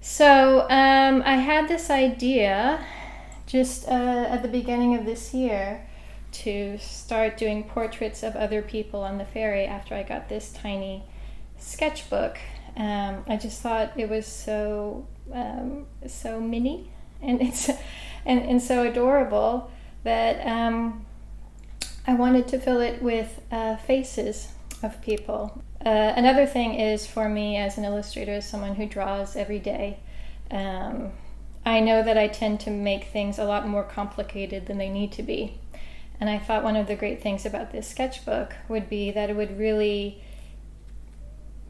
So I had this idea just at the beginning of this year to start doing portraits of other people on the ferry after I got this tiny sketchbook. I just thought it was so mini and and so adorable that I wanted to fill it with faces of people. Another thing is, for me as an illustrator, as someone who draws every day, I know that I tend to make things a lot more complicated than they need to be. And I thought one of the great things about this sketchbook would be that it would really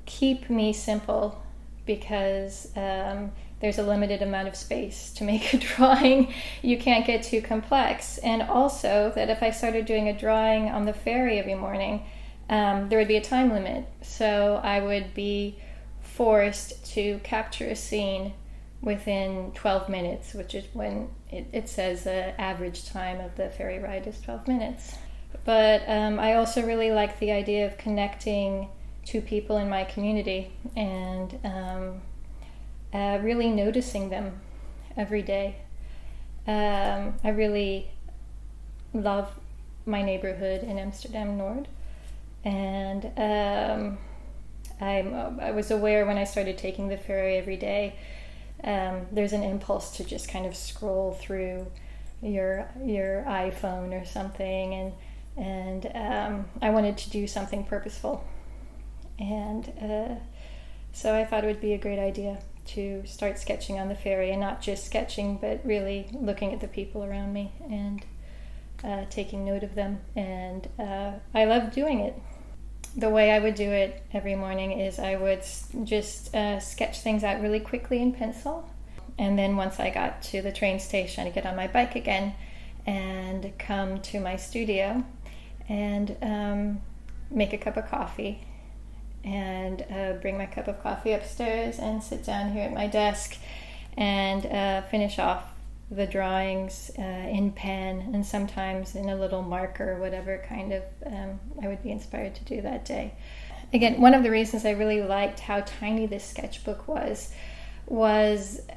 keep me simple, because there's a limited amount of space to make a drawing. You can't get too complex. And also that if I started doing a drawing on the ferry every morning, there would be a time limit. So I would be forced to capture a scene within 12 minutes, which is when it says the average time of the ferry ride is 12 minutes. But I also really like the idea of connecting to people in my community and really noticing them every day. I really love my neighborhood in Amsterdam Nord, and I was aware when I started taking the ferry every day, there's an impulse to just kind of scroll through your iPhone or something, and I wanted to do something purposeful, and so I thought it would be a great idea to start sketching on the ferry, and not just sketching, but really looking at the people around me and taking note of them. And I love doing it. The way I would do it every morning is I would just sketch things out really quickly in pencil, and then once I got to the train station, I'd get on my bike again and come to my studio and make a cup of coffee, and bring my cup of coffee upstairs and sit down here at my desk and finish off the drawings in pen, and sometimes in a little marker, whatever kind of I would be inspired to do that day. Again, one of the reasons I really liked how tiny this sketchbook was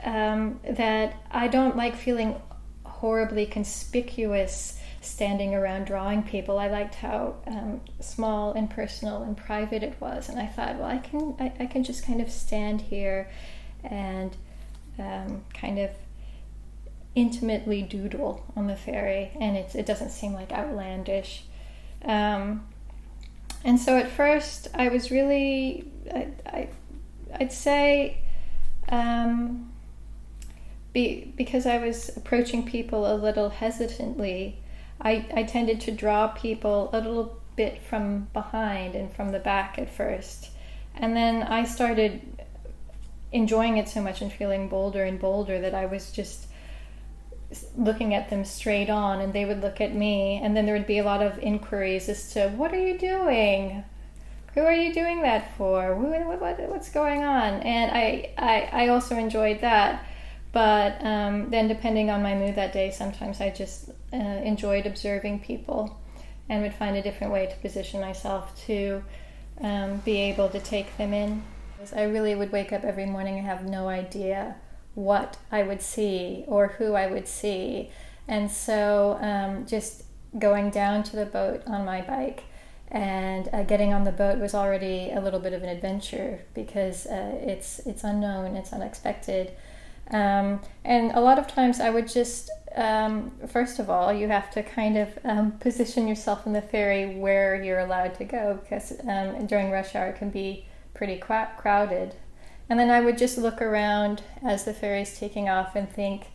that I don't like feeling horribly conspicuous standing around drawing people. I liked how small and personal and private it was, and I thought, well, I can just kind of stand here and kind of intimately doodle on the ferry, and it doesn't seem like outlandish. And so at first I was really, I'd say, because I was approaching people a little hesitantly, I tended to draw people a little bit from behind and from the back at first. And then I started enjoying it so much and feeling bolder and bolder that I was just looking at them straight on, and they would look at me, and then there would be a lot of inquiries as to, what are you doing? Who are you doing that for? What's going on? And I also enjoyed that. But then depending on my mood that day, sometimes I just enjoyed observing people and would find a different way to position myself to be able to take them in. I really would wake up every morning and have no idea what I would see or who I would see. And so just going down to the boat on my bike and getting on the boat was already a little bit of an adventure, because it's unknown, it's unexpected. And a lot of times I would just, first of all, you have to kind of position yourself in the ferry where you're allowed to go, because during rush hour it can be pretty crowded. And then I would just look around as the ferry's taking off and think,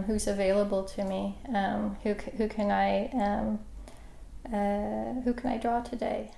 who's available to me? Who can I draw today?